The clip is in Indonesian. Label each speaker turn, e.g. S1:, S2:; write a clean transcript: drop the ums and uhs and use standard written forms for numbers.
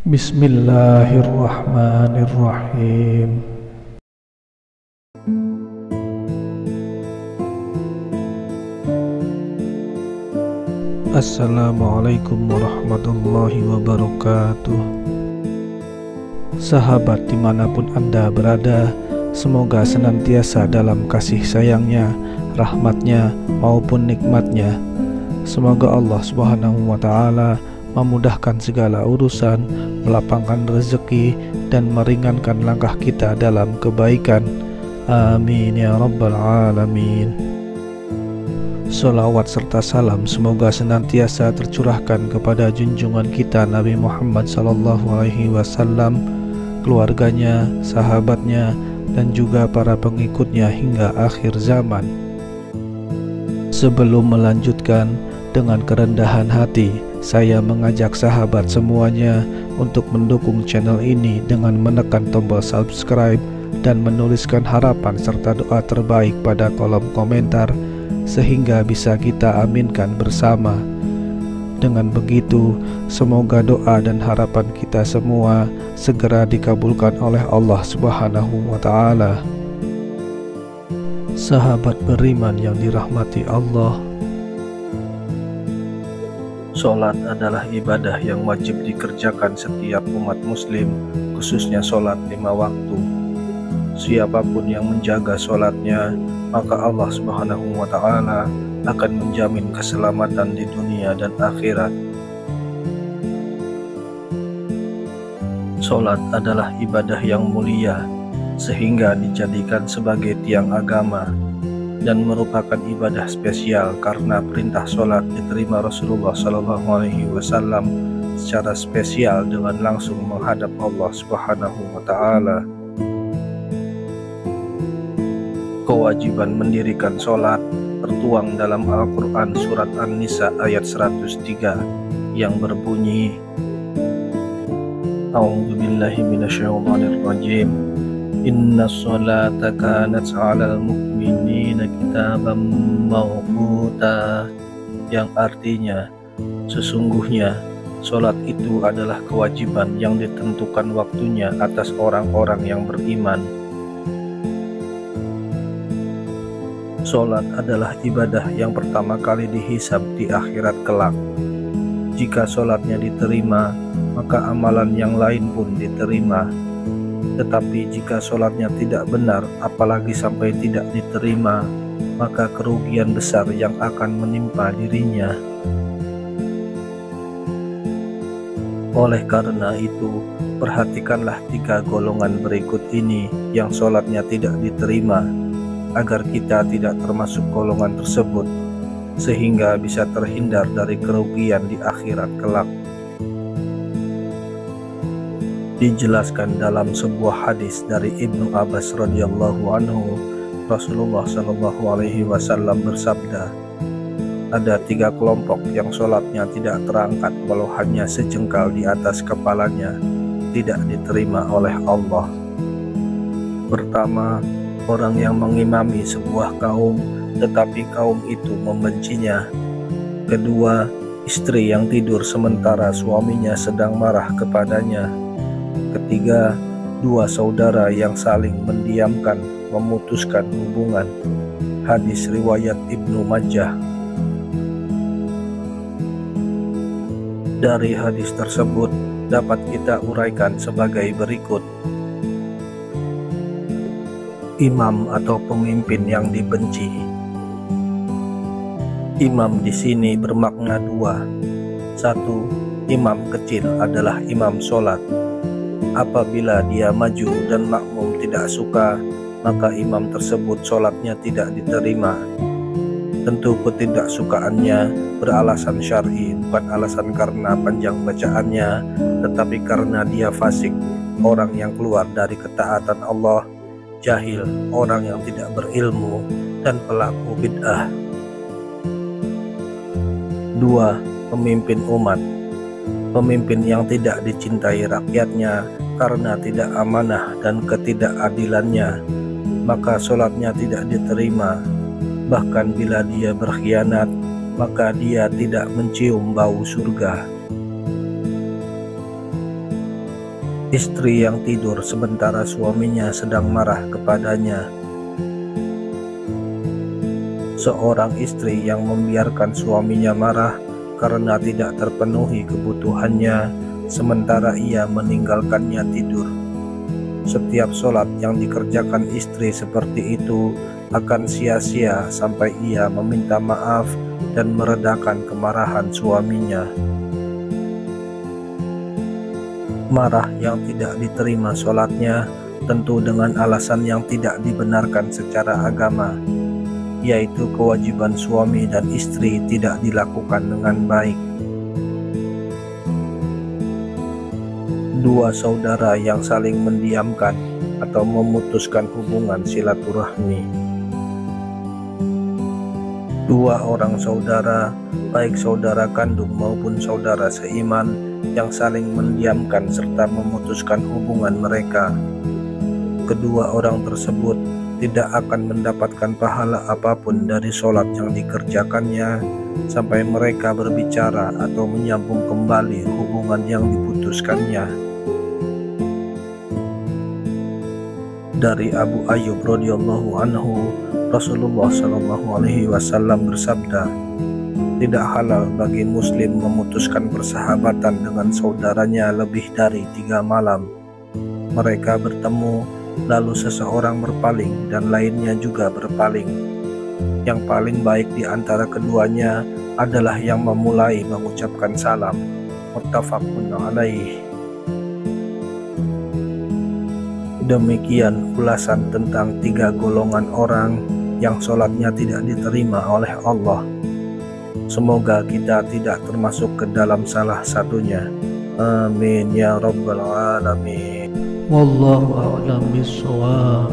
S1: Bismillahirrahmanirrahim. Assalamualaikum warahmatullahi wabarakatuh. Sahabat dimanapun Anda berada, semoga senantiasa dalam kasih sayangnya, rahmatnya maupun nikmatnya. Semoga Allah Subhanahu wa Ta'ala memudahkan segala urusan, melapangkan rezeki, dan meringankan langkah kita dalam kebaikan. Amin ya rabbal alamin. Salawat serta salam semoga senantiasa tercurahkan kepada junjungan kita Nabi Muhammad SAW, keluarganya, sahabatnya, dan juga para pengikutnya hingga akhir zaman. Sebelum melanjutkan, dengan kerendahan hati saya mengajak sahabat semuanya untuk mendukung channel ini dengan menekan tombol subscribe dan menuliskan harapan serta doa terbaik pada kolom komentar, sehingga bisa kita aminkan bersama. Dengan begitu, semoga doa dan harapan kita semua segera dikabulkan oleh Allah Subhanahu wa Ta'ala. Sahabat beriman yang dirahmati Allah, sholat adalah ibadah yang wajib dikerjakan setiap umat muslim, khususnya sholat 5 waktu. Siapapun yang menjaga sholatnya, maka Allah Subhanahu wa Ta'ala akan menjamin keselamatan di dunia dan akhirat. Sholat adalah ibadah yang mulia, sehingga dijadikan sebagai tiang agama, dan merupakan ibadah spesial karena perintah sholat diterima Rasulullah SAW secara spesial dengan langsung menghadap Allah Subhanahu wa Ta'ala. Kewajiban mendirikan sholat tertuang dalam Al-Quran surat An-Nisa ayat 103 yang berbunyi, A'udzubillahi minasyaitonirrajim, Inna sholata kanat 'alal mu'minina kitaban mawquta, yang artinya sesungguhnya sholat itu adalah kewajiban yang ditentukan waktunya atas orang-orang yang beriman. Sholat adalah ibadah yang pertama kali dihisab di akhirat kelak. Jika sholatnya diterima, maka amalan yang lain pun diterima. Tetapi jika sholatnya tidak benar, apalagi sampai tidak diterima, maka kerugian besar yang akan menimpa dirinya. Oleh karena itu, perhatikanlah 3 golongan berikut ini yang sholatnya tidak diterima, agar kita tidak termasuk golongan tersebut, sehingga bisa terhindar dari kerugian di akhirat kelak. Dijelaskan dalam sebuah hadis dari Ibnu Abbas radhiyallahu anhu, Rasulullah SAW bersabda, ada 3 kelompok yang sholatnya tidak terangkat walau hanya sejengkal di atas kepalanya, tidak diterima oleh Allah. Pertama, orang yang mengimami sebuah kaum tetapi kaum itu membencinya. Kedua, istri yang tidur sementara suaminya sedang marah kepadanya. Ketiga, 2 saudara yang saling mendiamkan, memutuskan hubungan. Hadis riwayat Ibnu Majah. Dari hadis tersebut dapat kita uraikan sebagai berikut. Imam atau pemimpin yang dibenci. Imam di sini bermakna 2. 1. Imam kecil adalah imam sholat. Apabila dia maju dan makmum tidak suka, maka imam tersebut sholatnya tidak diterima. Tentu ketidaksukaannya beralasan syar'i, bukan alasan karena panjang bacaannya, tetapi karena dia fasik, orang yang keluar dari ketaatan Allah, jahil, orang yang tidak berilmu, dan pelaku bid'ah. 2. Pemimpin umat. Pemimpin yang tidak dicintai rakyatnya karena tidak amanah dan ketidakadilannya, maka sholatnya tidak diterima. Bahkan bila dia berkhianat, maka dia tidak mencium bau surga. Istri yang tidur sementara suaminya sedang marah kepadanya. Seorang istri yang membiarkan suaminya marah karena tidak terpenuhi kebutuhannya, sementara ia meninggalkannya tidur. Setiap sholat yang dikerjakan istri seperti itu akan sia-sia sampai ia meminta maaf dan meredakan kemarahan suaminya. Marah yang tidak diterima sholatnya tentu dengan alasan yang tidak dibenarkan secara agama, yaitu kewajiban suami dan istri tidak dilakukan dengan baik. Dua saudara yang saling mendiamkan atau memutuskan hubungan silaturahmi. Dua orang saudara, baik saudara kandung maupun saudara seiman, yang saling mendiamkan serta memutuskan hubungan mereka. Kedua orang tersebut tidak akan mendapatkan pahala apapun dari sholat yang dikerjakannya sampai mereka berbicara atau menyambung kembali hubungan yang diputuskannya. Dari Abu Ayyub radhiyallahu anhu, Rasulullah shallallahu alaihi wasallam bersabda, tidak halal bagi muslim memutuskan persahabatan dengan saudaranya lebih dari 3 malam. Mereka bertemu, lalu seseorang berpaling dan lainnya juga berpaling. Yang paling baik di antara keduanya adalah yang memulai mengucapkan salam. Muttafaqun alaih. Demikian ulasan tentang 3 golongan orang yang sholatnya tidak diterima oleh Allah. Semoga kita tidak termasuk ke dalam salah satunya. Amin ya rabbal alamin.
S2: Wallahu a'lam bishawab.